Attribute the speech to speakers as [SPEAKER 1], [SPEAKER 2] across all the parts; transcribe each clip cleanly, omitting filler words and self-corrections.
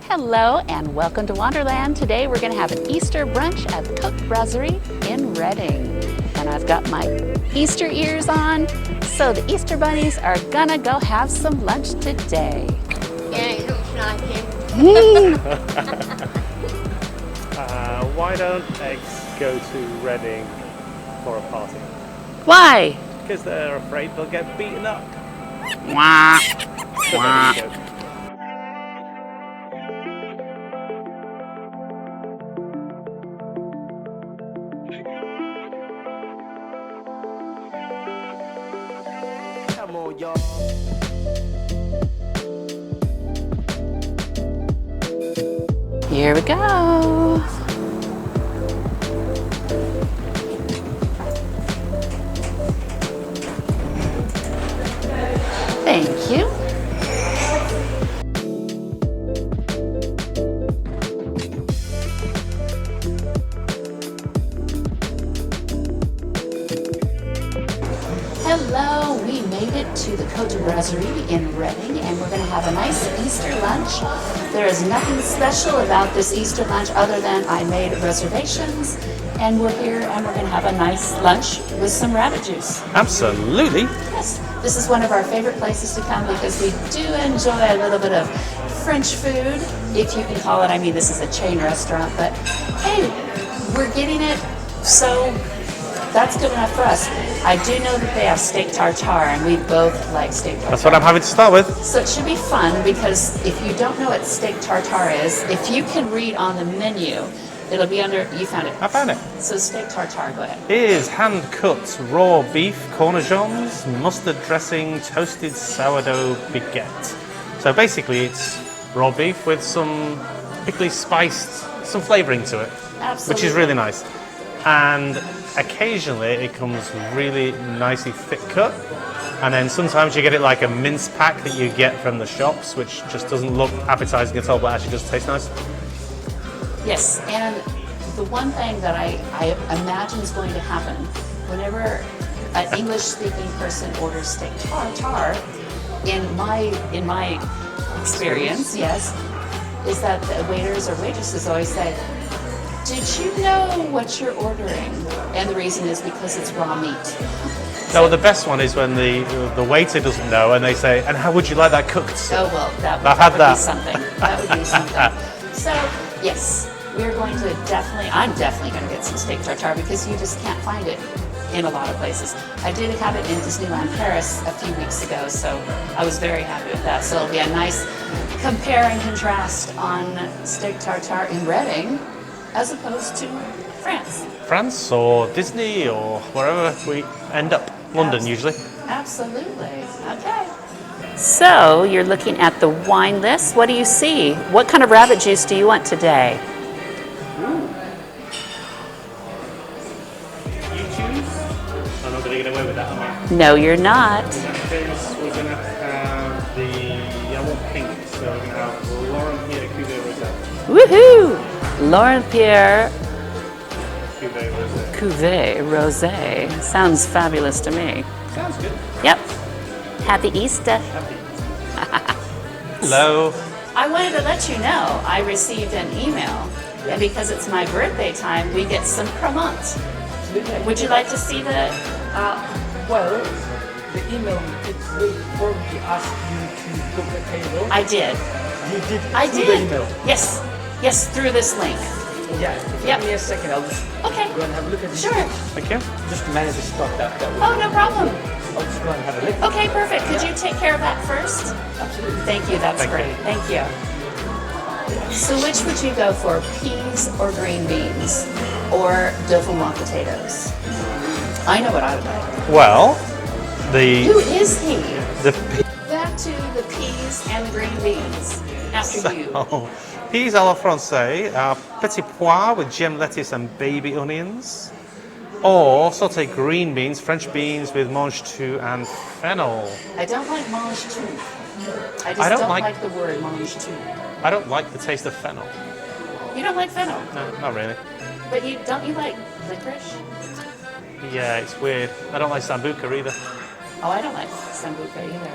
[SPEAKER 1] Hello and welcome to Wanderland. Today we're going to have an Easter brunch at Côte Brasserie in Reading. And I've got my Easter ears on, so the Easter bunnies are gonna go have some lunch today.
[SPEAKER 2] Yeah, it looks like him.
[SPEAKER 3] Why don't eggs go to Reading for a party?
[SPEAKER 1] Why?
[SPEAKER 3] Because they're afraid they'll get beaten up.
[SPEAKER 1] Wah.
[SPEAKER 3] So
[SPEAKER 1] Wah.
[SPEAKER 3] there you go.
[SPEAKER 4] Come on, y'all.
[SPEAKER 1] Here we go. Thank you. Hello, we made it to the Côte Brasserie in Reading, and we're going to have a nice Easter lunch. There is nothing special about this Easter lunch other than I made reservations, and we're here and we're going to have a nice lunch with some rabbit juice.
[SPEAKER 3] Absolutely.
[SPEAKER 1] Yes, this is one of our favorite places to come because we do enjoy a little bit of French food, if you can call it. I mean, this is a chain restaurant, but hey, we're getting it, so that's good enough for us. I do know that they have steak tartare, and we both like steak tartare.
[SPEAKER 3] That's what I'm having to start with.
[SPEAKER 1] So it should be fun because if you don't know what steak tartare is, if you can read on the menu, it'll be under, you found it.
[SPEAKER 3] I found it.
[SPEAKER 1] So steak tartare, go ahead.
[SPEAKER 3] It is hand-cut raw beef, cornichons, mustard dressing, toasted sourdough baguette. So basically it's raw beef with some pickly spiced, some flavouring to it.
[SPEAKER 1] Absolutely.
[SPEAKER 3] Which is really nice. And occasionally it comes really nicely thick cut, and then sometimes you get it like a mince pack that you get from the shops, which just doesn't look appetizing at all, but actually does taste nice.
[SPEAKER 1] Yes, and the one thing that I imagine is going to happen whenever an English-speaking person orders steak tartare, in my experience, yes, is that the waiters or waitresses always say, "Did you know what you're ordering?" And the reason is because it's raw meat.
[SPEAKER 3] No, the best one is when the waiter doesn't know and they say, "And how would you like that cooked?"
[SPEAKER 1] Oh well, that
[SPEAKER 3] I've had
[SPEAKER 1] would
[SPEAKER 3] that.
[SPEAKER 1] be something. That would be something. So yes, we're going to I'm definitely going to get some steak tartare because you just can't find it in a lot of places. I did have it in Disneyland Paris a few weeks ago, so I was very happy with that. So it'll be a nice compare and contrast on steak tartare in Reading as opposed to France.
[SPEAKER 3] France or Disney or wherever we end up. London usually.
[SPEAKER 1] Absolutely. Okay. So you're looking at the wine list. What do you see? What kind of rabbit juice do you want today?
[SPEAKER 3] You choose. I'm not going to get away with that, am I?
[SPEAKER 1] No, you're not.
[SPEAKER 3] In that case, we're going to have the yellow pink, so we're going to have Laurent Pierre Cuvée Rosé.
[SPEAKER 1] Woohoo! Laurent Pierre
[SPEAKER 3] Cuvée Rosé.
[SPEAKER 1] Cuvée Rosé. Sounds fabulous to me.
[SPEAKER 3] Sounds good.
[SPEAKER 1] Yep. Happy Easter.
[SPEAKER 3] Happy. Hello.
[SPEAKER 1] I wanted to let you know I received an email, and because it's my birthday time, we get some promotes. Would you like to see the?
[SPEAKER 4] Well, the email, it will probably ask you to book a table.
[SPEAKER 1] I did.
[SPEAKER 4] You did
[SPEAKER 1] I
[SPEAKER 4] through
[SPEAKER 1] did.
[SPEAKER 4] the email.
[SPEAKER 1] Yes. Yes, through this link.
[SPEAKER 4] Yeah, give
[SPEAKER 1] Yep.
[SPEAKER 4] me a second, I'll just
[SPEAKER 1] Okay.
[SPEAKER 4] go and have a look at this.
[SPEAKER 1] Sure.
[SPEAKER 3] Thank you.
[SPEAKER 4] Just manage to stop that way.
[SPEAKER 1] Oh, no problem.
[SPEAKER 4] I'll just go and have a look.
[SPEAKER 1] Okay, perfect. Could you take care of that first?
[SPEAKER 4] Absolutely.
[SPEAKER 1] Thank you. That's
[SPEAKER 3] Thank you.
[SPEAKER 1] great. Thank you. So which would you go for, peas or green beans or dauphinoise potatoes? I know what I would like.
[SPEAKER 3] Well,
[SPEAKER 1] Who is he?
[SPEAKER 3] the
[SPEAKER 1] Back to the peas and the green beans. After you.
[SPEAKER 3] peas à la française are petits pois with gem lettuce and baby onions, or sauté green beans, French beans with mange tout and fennel.
[SPEAKER 1] I don't like mange tout. I just
[SPEAKER 3] I don't
[SPEAKER 1] don't
[SPEAKER 3] like-
[SPEAKER 1] like the word mange tout.
[SPEAKER 3] I don't like the taste of fennel.
[SPEAKER 1] You don't like fennel,
[SPEAKER 3] No, not really.
[SPEAKER 1] but don't you like licorice?
[SPEAKER 3] Yeah, it's weird. I don't like sambuca either.
[SPEAKER 1] Oh, I don't like sambuca either.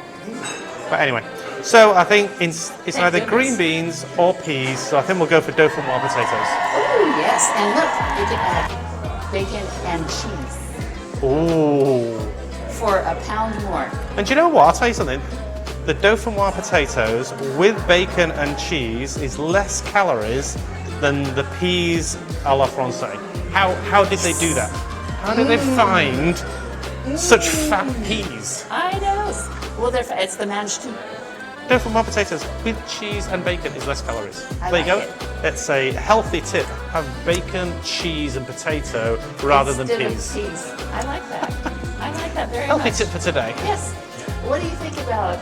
[SPEAKER 3] But anyway, so I think it's
[SPEAKER 1] Thank
[SPEAKER 3] either
[SPEAKER 1] goodness.
[SPEAKER 3] green beans or peas. So I think we'll go for dauphinoise potatoes.
[SPEAKER 1] Oh, yes. And look, you can add bacon and cheese
[SPEAKER 3] Ooh.
[SPEAKER 1] for £1 more.
[SPEAKER 3] And do you know what? I'll tell you something. The dauphinoise potatoes with bacon and cheese is less calories than the peas a la francais. How did they do that? How did they find such fat peas?
[SPEAKER 1] I know. Well, it's the mange tout.
[SPEAKER 3] Dauphinoise potatoes with cheese and bacon is less calories.
[SPEAKER 1] I
[SPEAKER 3] There you go.
[SPEAKER 1] like it.
[SPEAKER 3] It's a healthy tip. Have bacon, cheese, and potato rather than
[SPEAKER 1] Instead of
[SPEAKER 3] peas.
[SPEAKER 1] peas. I like that. I like that very
[SPEAKER 3] Healthy
[SPEAKER 1] much.
[SPEAKER 3] tip for today.
[SPEAKER 1] Yes. What do you think about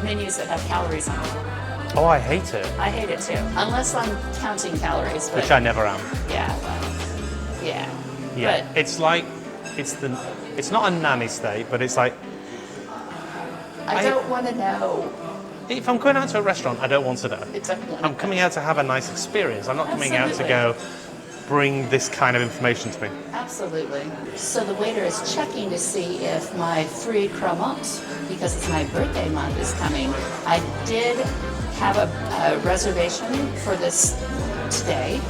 [SPEAKER 1] menus that have calories on them?
[SPEAKER 3] Oh, I hate it.
[SPEAKER 1] I hate it too, unless I'm counting calories. But
[SPEAKER 3] Which I never am.
[SPEAKER 1] yeah, well, yeah.
[SPEAKER 3] Yeah.
[SPEAKER 1] But
[SPEAKER 3] It's like it's not a nanny state, but it's like
[SPEAKER 1] I don't want to know.
[SPEAKER 3] if I'm going out to a restaurant, I don't want to know.
[SPEAKER 1] It's
[SPEAKER 3] I'm coming out to have a nice experience. I'm not coming out to go bring this kind of information to me.
[SPEAKER 1] Absolutely. So the waiter is checking to see if my free cremant, because it's my birthday month, is coming. I did have a reservation for this today,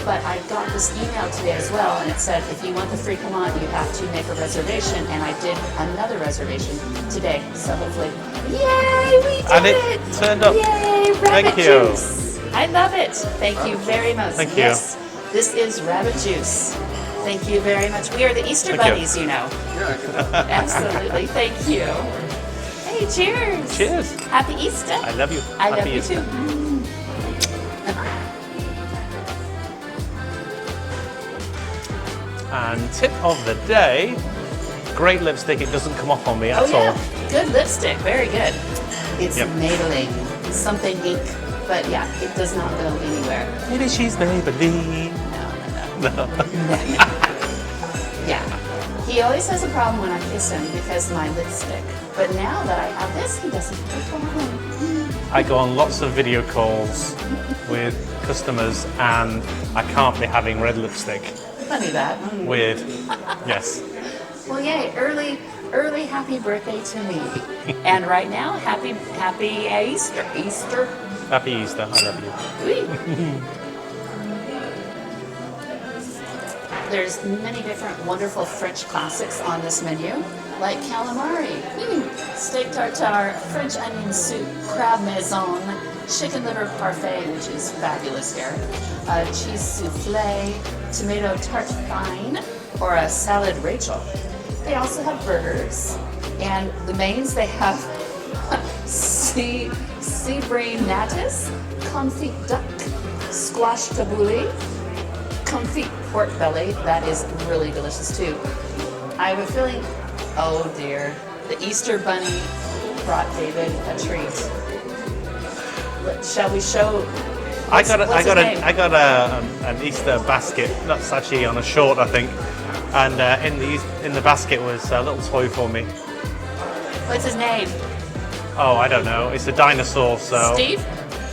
[SPEAKER 1] but I got this email today as well, and it said if you want the free cremant, you have to make a reservation, and I did another reservation today. So hopefully, yay, we did
[SPEAKER 3] And it turned up.
[SPEAKER 1] Yay, rabbit
[SPEAKER 3] Thank you.
[SPEAKER 1] juice. I love it. Thank you very much.
[SPEAKER 3] Thank you.
[SPEAKER 1] Yes, this is rabbit juice. Thank you very much. We are the Easter
[SPEAKER 3] Thank you.
[SPEAKER 1] bunnies, you know. Absolutely. Thank you. Hey, cheers.
[SPEAKER 3] Cheers.
[SPEAKER 1] Happy Easter.
[SPEAKER 3] I love you.
[SPEAKER 1] I
[SPEAKER 3] Happy
[SPEAKER 1] love you
[SPEAKER 3] Easter.
[SPEAKER 1] too.
[SPEAKER 3] And tip of the day, great lipstick. It doesn't come off on me at
[SPEAKER 1] Oh yeah,
[SPEAKER 3] all.
[SPEAKER 1] good lipstick. Very good. It's
[SPEAKER 3] Yep.
[SPEAKER 1] Maybelline, something ink, but yeah, it does not go anywhere.
[SPEAKER 3] Maybe she's Maybelline.
[SPEAKER 1] No. Yeah. He always has a problem when I kiss him because of my lipstick. But now that I have this, he doesn't have a problem.
[SPEAKER 3] I go on lots of video calls with customers and I can't be having red lipstick.
[SPEAKER 1] Funny that.
[SPEAKER 3] Weird. Yes.
[SPEAKER 1] Well, yay! Early happy birthday to me. And right now, happy Easter. Easter.
[SPEAKER 3] Happy Easter. I love you.
[SPEAKER 1] Oui. There's many different wonderful French classics on this menu, like calamari, steak tartare, French onion soup, crab maison, chicken liver parfait, which is fabulous here, cheese souffle, tomato tarte fine, or a salad Rachel. They also have burgers, and the mains they have sea brain natas, confit duck, squash tabbouleh, confit pork belly. That is really delicious too. I have a feeling, oh dear, the Easter bunny brought David a treat. Shall we show?
[SPEAKER 3] I got
[SPEAKER 1] what's his name?
[SPEAKER 3] an Easter basket. That's actually on a short, I think. And in the basket was a little toy for me.
[SPEAKER 1] What's his name?
[SPEAKER 3] Oh, I don't know. It's a dinosaur. So
[SPEAKER 1] Steve?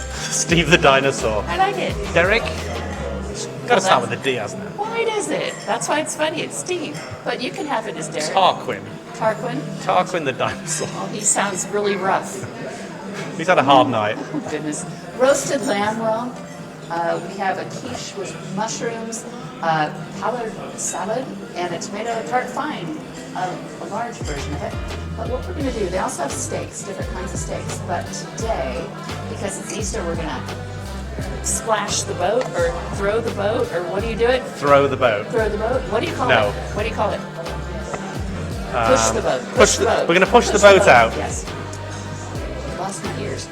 [SPEAKER 3] Steve the dinosaur.
[SPEAKER 1] I like it.
[SPEAKER 3] Derek. Got to start
[SPEAKER 1] that's-
[SPEAKER 3] with a D, hasn't it?
[SPEAKER 1] Why does it? That's why it's funny. It's Steve. But you can have it as Derek.
[SPEAKER 3] Tarquin.
[SPEAKER 1] Tarquin.
[SPEAKER 3] Tarquin the dinosaur.
[SPEAKER 1] Oh, he sounds really rough.
[SPEAKER 3] He's had a hard night.
[SPEAKER 1] Oh, goodness. Roasted lamb rump. We have a quiche with mushrooms, pollard salad, and a tomato tarte fine, a large version of it. But what we're going to do, they also have steaks, different kinds of steaks. But today, because it's Easter, we're going to splash the boat or throw the boat, or what do you do it?
[SPEAKER 3] Throw the boat.
[SPEAKER 1] Throw the boat? What do you call
[SPEAKER 3] No.
[SPEAKER 1] it? What do you call it? Push the boat.
[SPEAKER 3] push
[SPEAKER 1] the
[SPEAKER 3] the-
[SPEAKER 1] boat.
[SPEAKER 3] we're gonna push the boat out.
[SPEAKER 1] Yes. Lost my ears.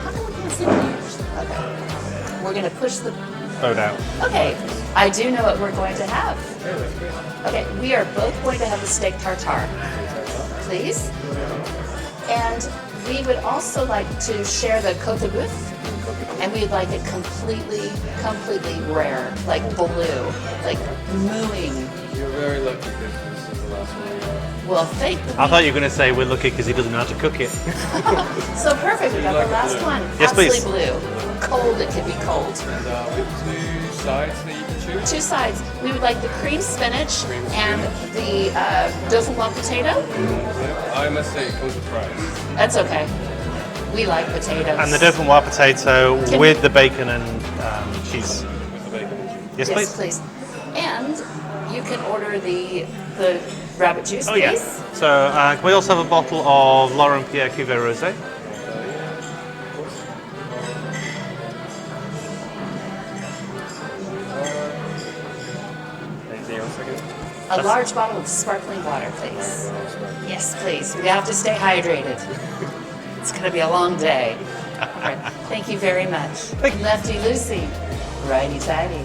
[SPEAKER 1] How come we can't see my ears? Okay. We're going to push the
[SPEAKER 3] Boat out.
[SPEAKER 1] Okay, I do know what we're going to have. Okay, we are both going to have the steak tartare, please. And we would also like to share the Côte de Boeuf, and we'd like it completely rare, like blue, like mooing.
[SPEAKER 5] You're very lucky because this is the last one.
[SPEAKER 1] Well, thank
[SPEAKER 3] I thought you were going to say we're lucky because he doesn't know how to cook it.
[SPEAKER 1] So perfect, we got the last one.
[SPEAKER 3] Yes, please.
[SPEAKER 1] Absolutely blue. Cold, it could be cold.
[SPEAKER 5] And with two sides that you can choose?
[SPEAKER 1] 2 sides. We would like the cream spinach and the dauphinoise potato.
[SPEAKER 5] I must say it comes with fries.
[SPEAKER 1] That's okay. We like potatoes.
[SPEAKER 3] And the dauphinoise potato
[SPEAKER 1] Can
[SPEAKER 3] with
[SPEAKER 1] we-
[SPEAKER 3] the bacon and cheese.
[SPEAKER 5] With the bacon and cheese.
[SPEAKER 3] Yes,
[SPEAKER 1] Yes,
[SPEAKER 3] please.
[SPEAKER 1] please. And you can order the rabbit juice,
[SPEAKER 3] Oh,
[SPEAKER 1] please.
[SPEAKER 3] yeah. So we also have a bottle of Laurent Pierre Cuvée Rosé.
[SPEAKER 5] Anything else I can?
[SPEAKER 1] A large bottle of sparkling water, please. Yes, please. We have to stay hydrated. It's going to be a long day. All right. Thank you very much. Lefty Lucy. Righty tighty.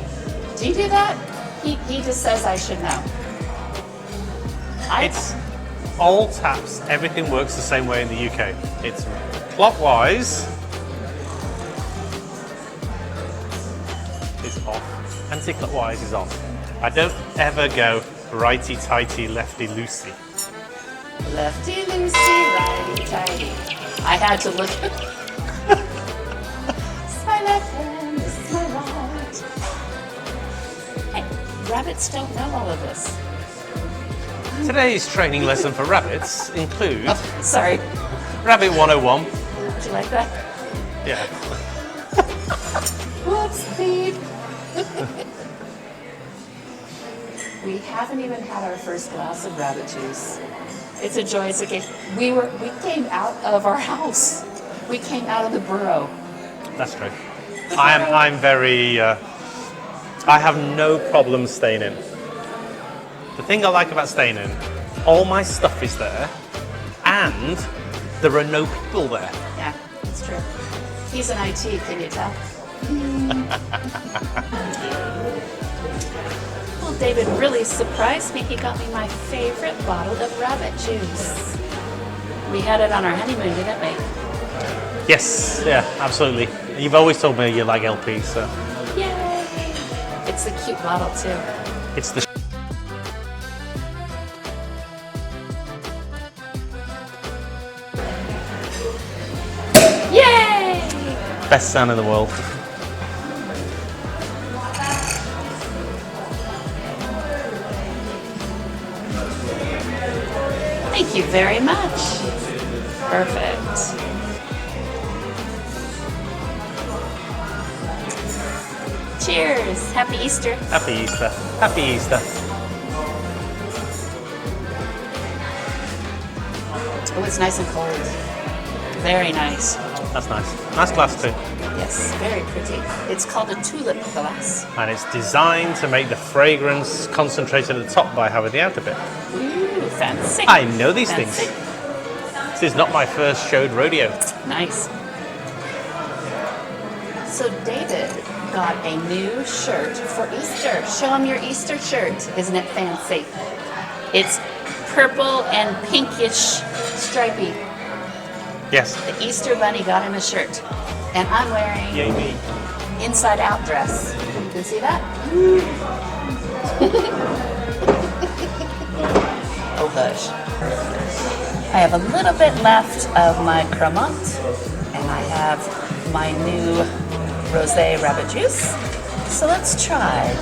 [SPEAKER 1] Do you do that? He just says I should know.
[SPEAKER 3] It's all taps. Everything works the same way in the UK. It's clockwise. Is off. Anti-clockwise is on. I don't ever go righty-tighty, lefty-loosey.
[SPEAKER 1] Lefty Lucy, righty tighty. I had to look. This is my left hand, this is my right. Hey, rabbits don't know all of this.
[SPEAKER 3] Today's training lesson for rabbits includes
[SPEAKER 1] Oh, sorry.
[SPEAKER 3] Rabbit 101.
[SPEAKER 1] Would you like that?
[SPEAKER 3] Yeah.
[SPEAKER 1] Whoops, beep. We haven't even had our first glass of rabbit juice. It's a joy. It's okay. We came out of our house. We came out of the burrow.
[SPEAKER 3] That's true. I'm very. I have no problem staying in. The thing I like about staying in, all my stuff is there, and there are no people there.
[SPEAKER 1] Yeah, it's true. He's an IT, can you tell? Well, David really surprised me. He got me my favorite bottle of rabbit juice. We had it on our honeymoon, didn't we?
[SPEAKER 3] Yes, yeah, absolutely. You've always told me you like LP, so
[SPEAKER 1] Yay! It's a cute bottle, too.
[SPEAKER 3] it's the
[SPEAKER 1] Yay!
[SPEAKER 3] best sound in the world.
[SPEAKER 1] Thank you very much. Perfect. Cheers. Happy Easter.
[SPEAKER 3] Happy Easter. Happy Easter.
[SPEAKER 1] Oh, it's nice and cold. Very nice.
[SPEAKER 3] That's nice. Nice glass too.
[SPEAKER 1] Yes, very pretty. It's called a tulip glass.
[SPEAKER 3] And it's designed to make the fragrance concentrated at the top by having the outer bit.
[SPEAKER 1] Ooh, fancy.
[SPEAKER 3] I know these
[SPEAKER 1] Fancy.
[SPEAKER 3] things. This is not my first showed rodeo.
[SPEAKER 1] Nice. So David got a new shirt for Easter. Show him your Easter shirt. Isn't it fancy? It's purple and pinkish stripy.
[SPEAKER 3] Yes.
[SPEAKER 1] The Easter bunny got him a shirt. And I'm wearing
[SPEAKER 3] Yay me.
[SPEAKER 1] inside out dress. You can see that? Oh hush. I have a little bit left of my cremant, and I have my new rosé rabbit juice. So let's try.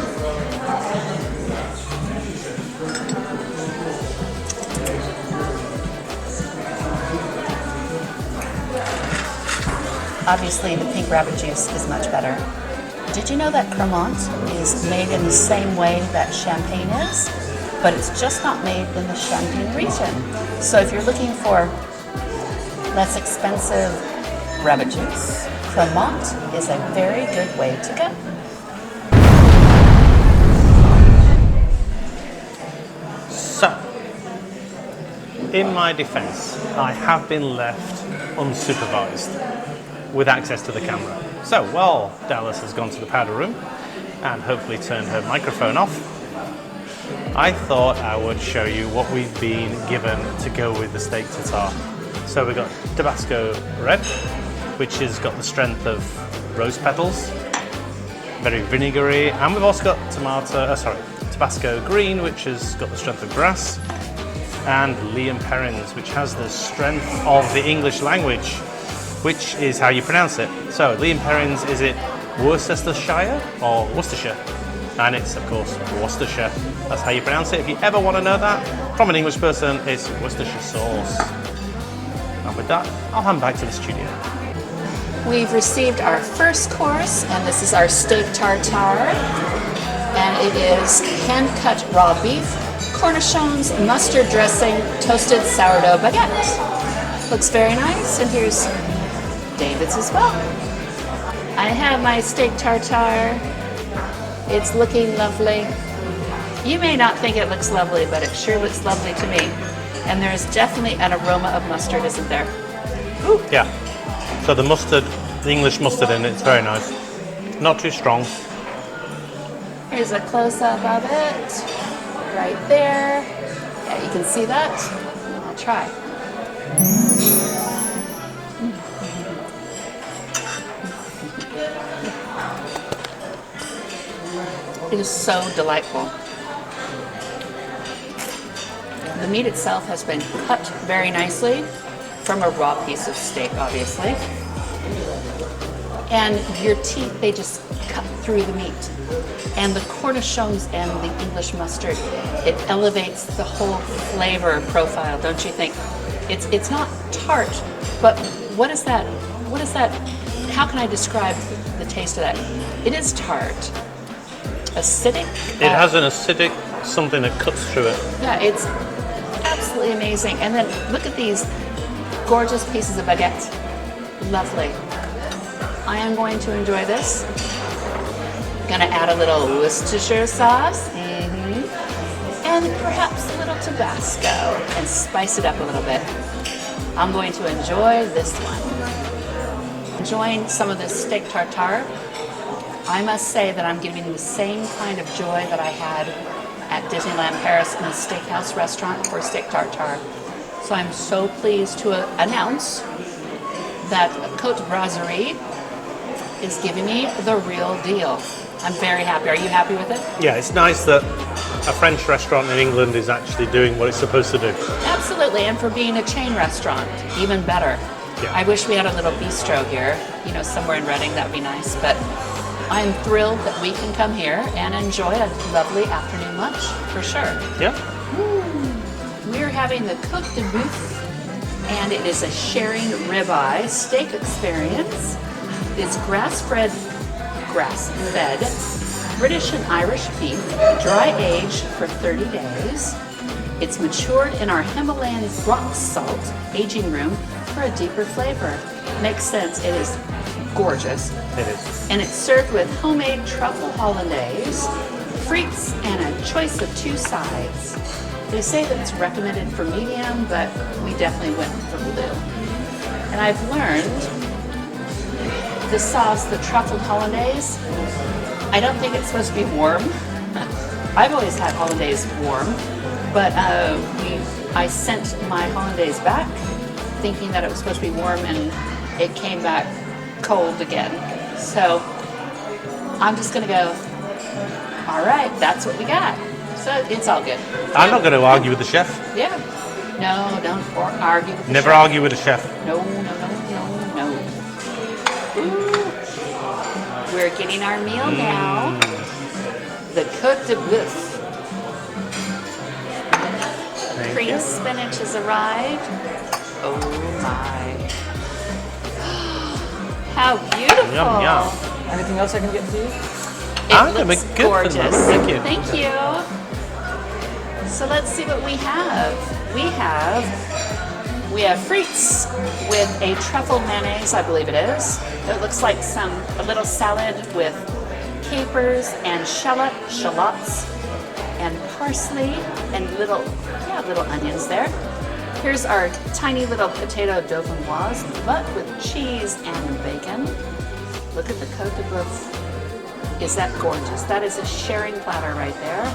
[SPEAKER 1] Obviously, the pink rabbit juice is much better. Did you know that cremant is made in the same way that champagne is? But it's just not made in the Champagne region. So if you're looking for less expensive rabbit juice, cremant is a very good way to go.
[SPEAKER 3] So, in my defense, I have been left unsupervised with access to the camera. So, while Dallas has gone to the powder room and hopefully turned her microphone off, I thought I would show you what we've been given to go with the steak tartare. So we've got Tabasco Red, which has got the strength of rose petals, very vinegary, and we've also got Tabasco Green, which has got the strength of grass, and Liam Perrins, which has the strength of the English language, which is how you pronounce it. So Liam Perrins, is it Worcestershire or Worcestershire? And it's, of course, Worcestershire. That's how you pronounce it. If you ever want to know that from an English person, it's Worcestershire sauce. And with that, I'll hand back to the studio.
[SPEAKER 1] We've received our first course, and this is our steak tartare. And it is hand-cut raw beef, cornichons, mustard dressing, toasted sourdough baguette. Looks very nice, and here's David's as well. I have my steak tartare. It's looking lovely. You may not think it looks lovely, but it sure looks lovely to me. And there's definitely an aroma of mustard, isn't there? Ooh.
[SPEAKER 3] Yeah. So the mustard, the English mustard in it, it's very nice. Not too strong.
[SPEAKER 1] Here's a close-up of it, right there. Yeah, you can see that. I'll try. It is so delightful. The meat itself has been cut very nicely from a raw piece of steak, obviously. And your teeth, they just cut through the meat. And the cornichons and the English mustard, it elevates the whole flavor profile, don't you think? It's not tart, but what is that? What is that? How can I describe the taste of that? It is tart. Acidic.
[SPEAKER 3] It has an acidic something that cuts through it.
[SPEAKER 1] Yeah, it's absolutely amazing. And then look at these gorgeous pieces of baguette. Lovely. I am going to enjoy this. Gonna add a little Worcestershire sauce. And perhaps a little Tabasco and spice it up a little bit. I'm going to enjoy this one. Enjoying some of this steak tartare. I must say that I'm getting the same kind of joy that I had at Disneyland Paris in the steakhouse restaurant for steak tartare. So I'm so pleased to announce that Côte Brasserie is giving me the real deal. I'm very happy. Are you happy with it?
[SPEAKER 3] Yeah, it's nice that a French restaurant in England is actually doing what it's supposed to do.
[SPEAKER 1] Absolutely, and for being a chain restaurant, even better.
[SPEAKER 3] Yeah.
[SPEAKER 1] I wish we had a little bistro here, you know, somewhere in Reading, that would be nice, but I'm thrilled that we can come here and enjoy a lovely afternoon lunch, for sure.
[SPEAKER 3] Yeah.
[SPEAKER 1] We're having the Cote de Boeuf, and it is a sharing ribeye steak experience. It's grass-fed British and Irish beef, dry aged for 30 days. It's matured in our Himalayan rock salt aging room for a deeper flavor. Makes sense, it is gorgeous.
[SPEAKER 3] It is.
[SPEAKER 1] And it's served with homemade truffle hollandaise, frites, and a choice of 2 sides. They say that it's recommended for medium, but we definitely went for blue. And I've learned the sauce, the truffle hollandaise, I don't think it's supposed to be warm. I've always had hollandaise warm, but I sent my hollandaise back thinking that it was supposed to be warm, and it came back cold again. So I'm just gonna go, all right, that's what we got. So it's all good.
[SPEAKER 3] I'm not going to argue with the chef.
[SPEAKER 1] Yeah. No, don't argue with the
[SPEAKER 3] Never
[SPEAKER 1] chef.
[SPEAKER 3] argue with the chef.
[SPEAKER 1] No. Ooh. We're getting our meal now. The Côte de Boeuf. Cream spinach has arrived. Oh my. How beautiful.
[SPEAKER 3] Yum, yum.
[SPEAKER 4] Anything else I can get for you?
[SPEAKER 3] I'm
[SPEAKER 1] It
[SPEAKER 3] gonna
[SPEAKER 1] looks
[SPEAKER 3] make good for them.
[SPEAKER 1] gorgeous.
[SPEAKER 3] Thank you.
[SPEAKER 1] Thank you. So let's see what we have. We have frites with a truffle mayonnaise, I believe it is. It looks like a little salad with capers and shallots and parsley and little onions there. Here's our tiny little potato dauphinoise, but with cheese and bacon. Look at the Côte de Boeuf. Is that gorgeous? That is a sharing platter right there.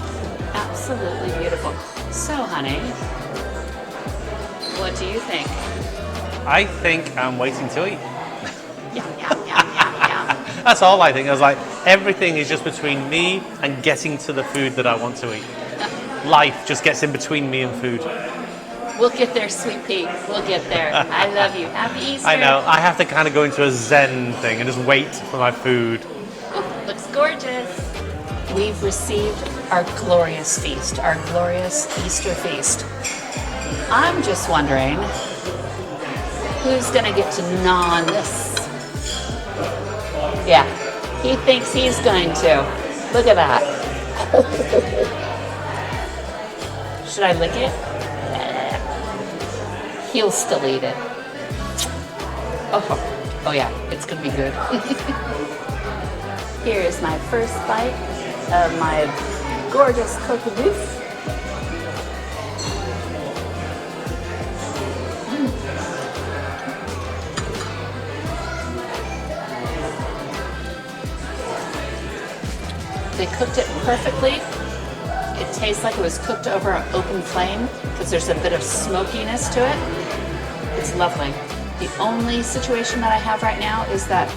[SPEAKER 1] Absolutely beautiful. So, honey, what do you think?
[SPEAKER 3] I think I'm waiting to eat.
[SPEAKER 1] Yum, yum, yum, yum, yum.
[SPEAKER 3] That's all I think. I was like, everything is just between me and getting to the food that I want to eat. Life just gets in between me and food.
[SPEAKER 1] We'll get there, sweet pea. We'll get there. I love you. Happy Easter.
[SPEAKER 3] I know. I have to kind of go into a zen thing and just wait for my food.
[SPEAKER 1] Ooh, looks gorgeous. we've received our glorious feast, our glorious Easter feast. I'm just wondering who's gonna get to gnaw on this. Yeah, he thinks he's going to. Look at that. Should I lick it? He'll still eat it. Oh yeah, it's gonna be good. Here is my first bite of my gorgeous Côte de Bœuf. They cooked it perfectly. It tastes like it was cooked over an open flame because there's a bit of smokiness to it. It's lovely. The only situation that I have right now is that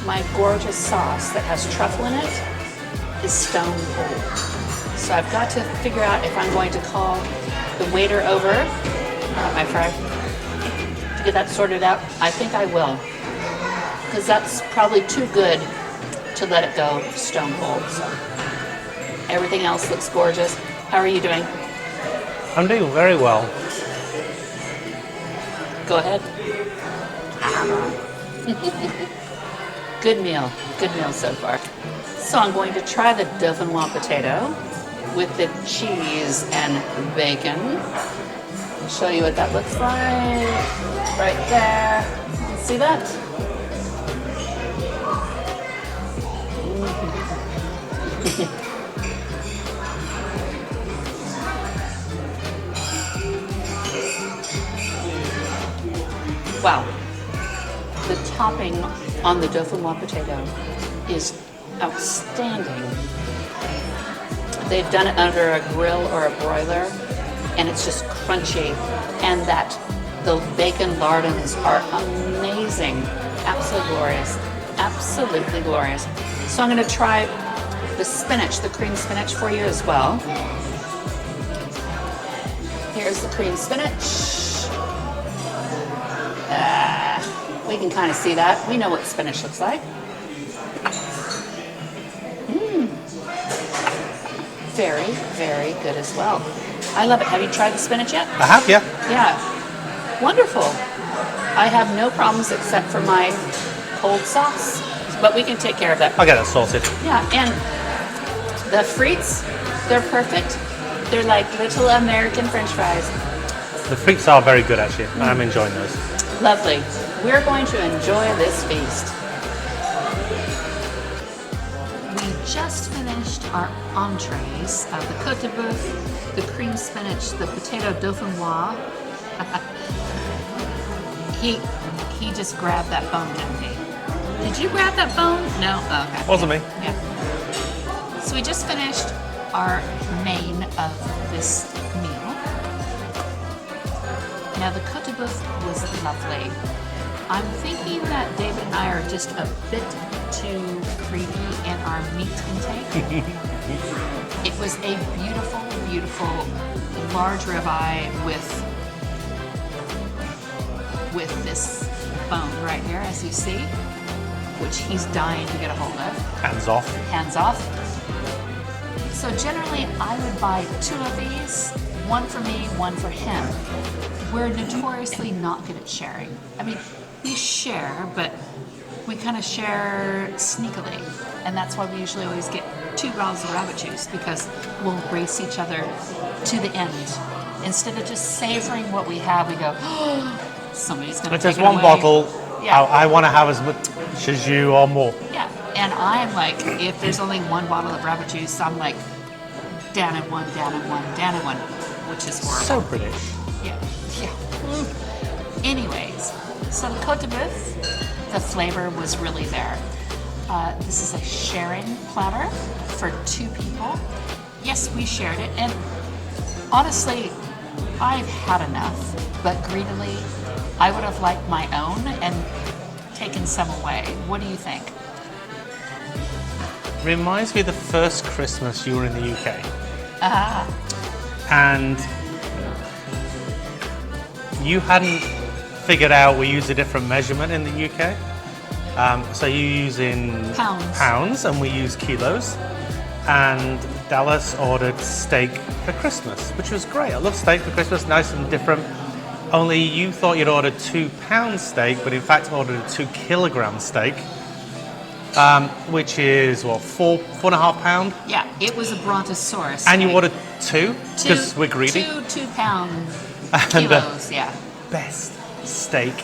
[SPEAKER 1] my gorgeous sauce that has truffle in it is stone cold. So I've got to figure out if I'm going to call the waiter over, my fry, to get that sorted out. I think I will, because that's probably too good to let it go stone cold. So everything else looks gorgeous. How are you doing?
[SPEAKER 3] I'm doing very well.
[SPEAKER 1] Go ahead. Good meal so far. So I'm going to try the dauphinoise potato with the cheese and bacon. Show you what that looks like. Right there. See that? Wow. The topping on the dauphinoise potato is outstanding. They've done it under a grill or a broiler, and it's just crunchy. And that the bacon lardons are amazing. Absolutely glorious. Absolutely glorious. So I'm going to try the spinach, the cream spinach for you as well. Here's the cream spinach. We can kind of see that. We know what spinach looks like. Very, very good as well. I love it. Have you tried the spinach yet?
[SPEAKER 3] I have, yeah.
[SPEAKER 1] Yeah. Wonderful. I have no problems except for my cold sauce, but we can take care of that.
[SPEAKER 3] I'll get that sorted.
[SPEAKER 1] Yeah, and the frites, they're perfect. They're like little American French fries.
[SPEAKER 3] The frites are very good, actually. I'm enjoying those.
[SPEAKER 1] Lovely. We're going to enjoy this feast. We just finished our entrees of the Côte de Bœuf, the cream spinach, the potato dauphinoise. He just grabbed that bone, didn't he? Did you grab that bone? No? Oh, okay.
[SPEAKER 3] Wasn't me.
[SPEAKER 1] Yeah. So we just finished our main of this meal. Now the Côte de Bœuf was lovely. I'm thinking that David and I are just a bit too creepy in our meat intake. It was a beautiful, beautiful large ribeye with this bone right here, as you see, which he's dying to get a hold of.
[SPEAKER 3] Hands off.
[SPEAKER 1] Hands off. So generally, I would buy 2 of these, one for me, one for him. We're notoriously not good at sharing. I mean, we share, but we kind of share sneakily. And that's why we usually always get 2 bottles of rabbit juice, because we'll race each other to the end. Instead of just savoring what we have, we go, oh, somebody's going to
[SPEAKER 3] If
[SPEAKER 1] take
[SPEAKER 3] there's
[SPEAKER 1] it
[SPEAKER 3] one
[SPEAKER 1] away.
[SPEAKER 3] bottle,
[SPEAKER 1] Yeah.
[SPEAKER 3] I want to have as much as you or more.
[SPEAKER 1] Yeah, and I'm like, if there's only 1 bottle of rabbit juice, I'm like, down in one, down in one, down in one, which is horrible.
[SPEAKER 3] So British.
[SPEAKER 1] Yeah. Anyways, so the Côte de Bœuf, the flavor was really there. This is a sharing platter for 2 people. Yes, we shared it, and honestly, I've had enough, but greedily, I would have liked my own and taken some away. What do you think?
[SPEAKER 3] Reminds me of the first Christmas you were in the UK.
[SPEAKER 1] Ah,
[SPEAKER 3] And you hadn't figured out we use a different measurement in the UK. So you're using
[SPEAKER 1] Pounds.
[SPEAKER 3] pounds and we use kilos. and Dallas ordered steak for Christmas, which was great. I love steak for Christmas, nice and different. Only you thought you'd ordered 2-pound steak, but in fact ordered a 2-kilogram steak, which is what, 4.5 pound?
[SPEAKER 1] Yeah, it was a brontosaurus.
[SPEAKER 3] And you
[SPEAKER 1] steak.
[SPEAKER 3] ordered 2 because we're greedy.
[SPEAKER 1] 2-pound
[SPEAKER 3] And,
[SPEAKER 1] kilos, yeah.
[SPEAKER 3] Best steak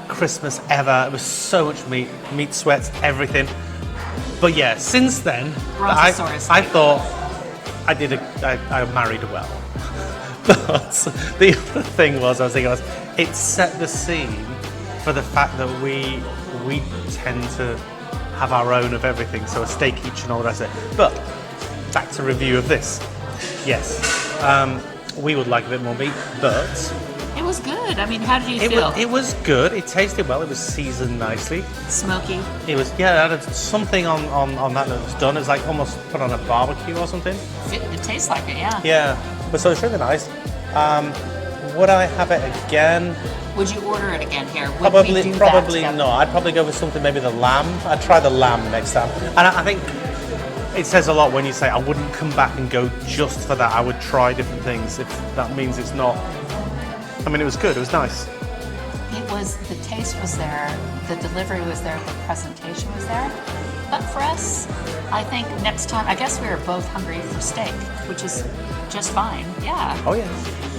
[SPEAKER 3] Christmas ever. It was so much meat sweats, everything. But yeah, since then,
[SPEAKER 1] Brontosaurus
[SPEAKER 3] I
[SPEAKER 1] steak.
[SPEAKER 3] thought I married well. But the other thing was, it set the scene for the fact that we tend to have our own of everything, so a steak each and all the rest of it. But back to review of this. Yes, we would like a bit more meat, but
[SPEAKER 1] It was good. I mean, how did you feel?
[SPEAKER 3] it was good. It tasted well. It was seasoned nicely.
[SPEAKER 1] Smoky.
[SPEAKER 3] It was, yeah, it had something on that was done. It was like almost put on a barbecue or something.
[SPEAKER 1] It tastes like it, yeah.
[SPEAKER 3] Yeah, but so it's really nice. Would I have it again?
[SPEAKER 1] Would you order it again here? Would we do that
[SPEAKER 3] Probably
[SPEAKER 1] together?
[SPEAKER 3] not. I'd probably go with something, maybe the lamb. I'd try the lamb next time. And I think it says a lot when you say I wouldn't come back and go just for that. I would try different things if that means it's not. I mean, it was good. It was nice.
[SPEAKER 1] It was, the taste was there, the delivery was there, the presentation was there. But for us, I think next time, I guess we were both hungry for steak, which is just fine, yeah.
[SPEAKER 3] Oh yeah.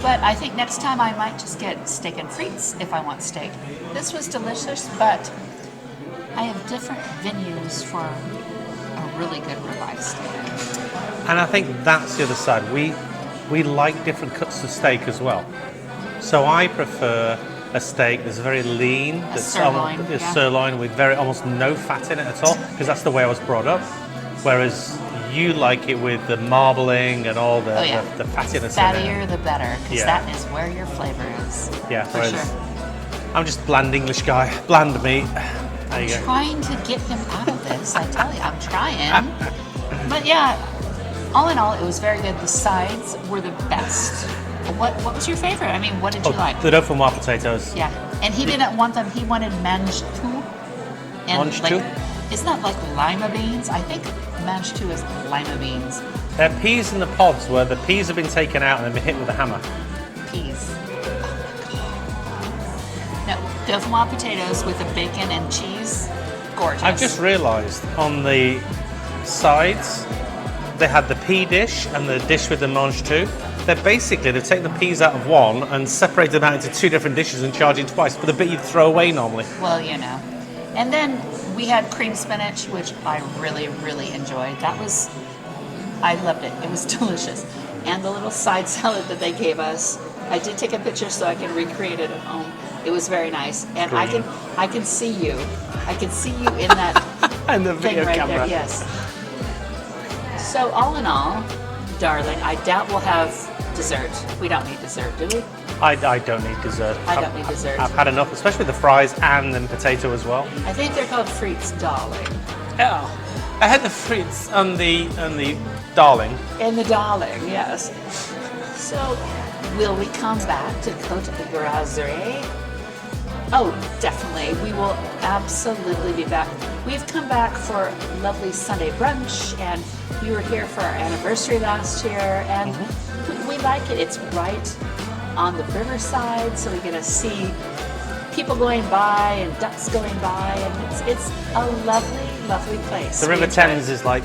[SPEAKER 1] But I think next time I might just get steak and frites if I want steak. This was delicious, but I have different venues for a really good ribeye steak.
[SPEAKER 3] And I think that's the other side. We like different cuts of steak as well. So I prefer a steak that's very lean, that's
[SPEAKER 1] sirloin,
[SPEAKER 3] a
[SPEAKER 1] yeah.
[SPEAKER 3] sirloin with almost no fat in it at all, because that's the way I was brought up. Whereas you like it with the marbling and all the fattiness in it.
[SPEAKER 1] Fattier the better, because
[SPEAKER 3] Yeah.
[SPEAKER 1] that is where your flavor is.
[SPEAKER 3] Yeah,
[SPEAKER 1] for
[SPEAKER 3] whereas
[SPEAKER 1] sure.
[SPEAKER 3] I'm just bland English guy, bland meat. There you go.
[SPEAKER 1] Trying to get him out of this, I tell you, I'm trying. But yeah, all in all, it was very good. The sides were the best. What was your favorite? I mean, what did you like?
[SPEAKER 3] The dauphinoise potatoes.
[SPEAKER 1] Yeah, and he didn't want them. He wanted mange tout. And
[SPEAKER 3] Mange tout?
[SPEAKER 1] Isn't that like lima beans? I think mange tout is lima beans.
[SPEAKER 3] They're peas in the pods where the peas have been taken out and then been hit with a hammer.
[SPEAKER 1] Peas. No, dauphinoise potatoes with the bacon and cheese. Gorgeous.
[SPEAKER 3] I've just realised on the sides they had the pea dish and the dish with the mange tout. They've taken the peas out of one and separated them out into two different dishes and charging twice for the bit you'd throw away normally.
[SPEAKER 1] Well, you know. And then we had cream spinach, which I really, really enjoyed. I loved it. It was delicious. And the little side salad that they gave us, I did take a picture so I can recreate it at home. It was very nice. And I can see you. I can see you in that
[SPEAKER 3] And the
[SPEAKER 1] thing
[SPEAKER 3] video
[SPEAKER 1] right
[SPEAKER 3] camera.
[SPEAKER 1] there. Yes. So all in all, darling, I doubt we'll have dessert. We don't need dessert, do we?
[SPEAKER 3] I don't need dessert.
[SPEAKER 1] I don't need dessert.
[SPEAKER 3] I've had enough, especially the fries and the potato as well.
[SPEAKER 1] I think they're called frites, darling.
[SPEAKER 3] Oh, I had the frites and the darling.
[SPEAKER 1] And the darling, yes. So, will we come back to Côte Brasserie? Oh, definitely. We will absolutely be back. We've come back for lovely Sunday brunch, and we were here for our anniversary last year, and we like it. It's right on the Riverside, so we get to see people going by and ducks going by, and it's a lovely, lovely place.
[SPEAKER 3] The
[SPEAKER 1] We
[SPEAKER 3] River
[SPEAKER 1] enjoy it.
[SPEAKER 3] Thames is like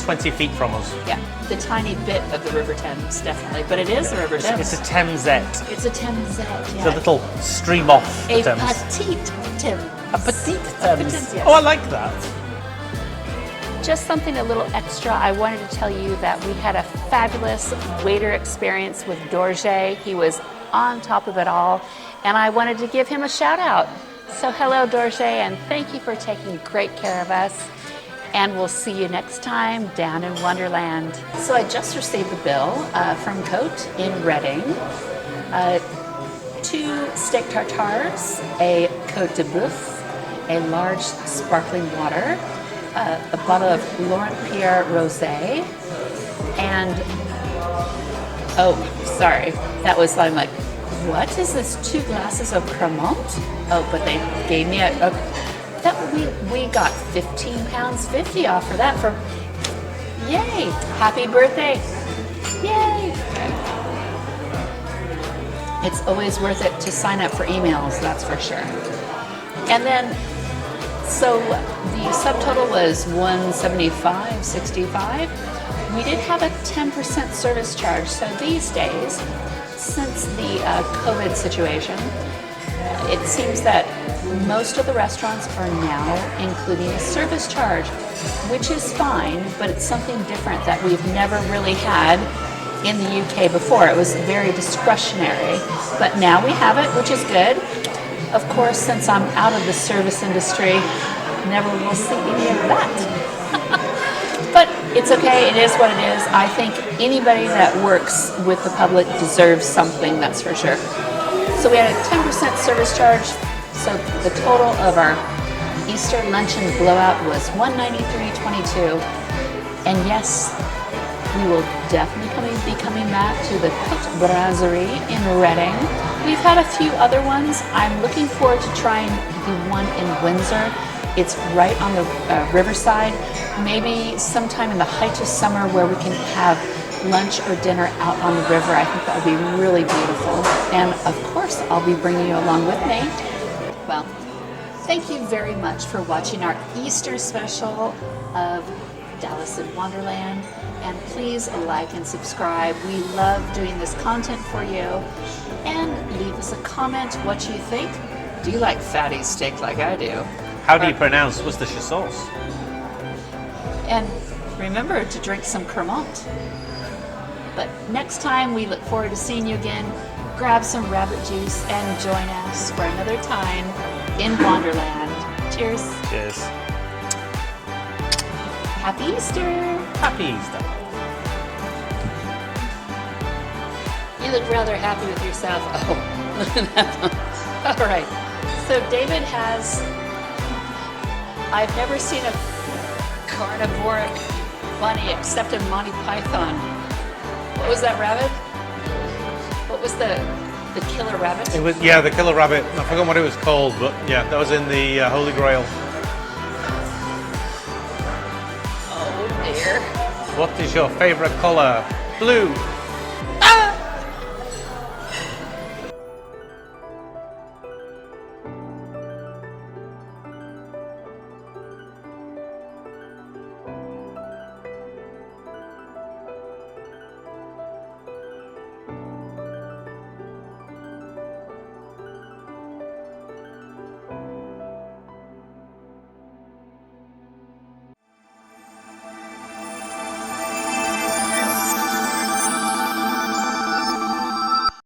[SPEAKER 3] 20 feet from us.
[SPEAKER 1] Yeah, the tiny bit of the River Thames, definitely. But it is the River Thames.
[SPEAKER 3] It's a Thamesette.
[SPEAKER 1] It's a Thamesette, yeah.
[SPEAKER 3] It's a little stream off the
[SPEAKER 1] A
[SPEAKER 3] Thames.
[SPEAKER 1] petite Thames.
[SPEAKER 3] A petite
[SPEAKER 1] Petite,
[SPEAKER 3] Thames.
[SPEAKER 1] yes.
[SPEAKER 3] Oh, I like that.
[SPEAKER 1] Just something a little extra, I wanted to tell you that we had a fabulous waiter experience with Dorje. He was on top of it all, and I wanted to give him a shout out. So hello, Dorje, and thank you for taking great care of us. And we'll see you next time down in Wanderland. So I just received the bill from Cote in Reading. 2 steak tartares, a Côte de Boeuf, a large sparkling water, a bottle of Laurent Pierre Rosé, and sorry, that was, I'm like, what is this? 2 glasses of Cremant? Oh, but they gave me we got £15.50 off for that. For Yay! Happy birthday! Yay! It's always worth it to sign up for emails, that's for sure. And then, so the subtotal was $175.65. We did have a 10% service charge. So these days, since the COVID situation, it seems that most of the restaurants are now including a service charge, which is fine, but it's something different that we've never really had in the UK before. It was very discretionary, but now we have it, which is good. Of course, since I'm out of the service industry, never will see any of that. But it's okay, it is what it is. I think anybody that works with the public deserves something, that's for sure. So we had a 10% service charge, so the total of our Easter luncheon blowout was $193.22. And yes, we will definitely be coming back to the Côte Brasserie in Reading. We've had a few other ones. I'm looking forward to trying the one in Windsor. It's right on the Riverside. Maybe sometime in the height of summer where we can have lunch or dinner out on the river. I think that would be really beautiful. And of course, I'll be bringing you along with me. Well, thank you very much for watching our Easter special of Dallas and Wanderland. And please like and subscribe. We love doing this content for you. And leave us a comment what you think. Do you like fatty steak like I do?
[SPEAKER 3] How do you pronounce Worcestershire sauce?
[SPEAKER 1] And remember to drink some Cremant. But next time, we look forward to seeing you again. Grab some rabbit juice and join us for another time in Wanderland. Cheers.
[SPEAKER 3] Cheers.
[SPEAKER 1] Happy Easter.
[SPEAKER 3] Happy Easter.
[SPEAKER 1] You look rather happy with yourself. Oh, look at that. All right. So David has, I've never seen a carnivore bunny except in Monty Python. What was that rabbit? What was the killer rabbit?
[SPEAKER 3] It was, yeah, the killer rabbit. I forgot what it was called, but yeah, that was in the Holy Grail.
[SPEAKER 1] Oh dear.
[SPEAKER 3] What is your favorite color? Blue.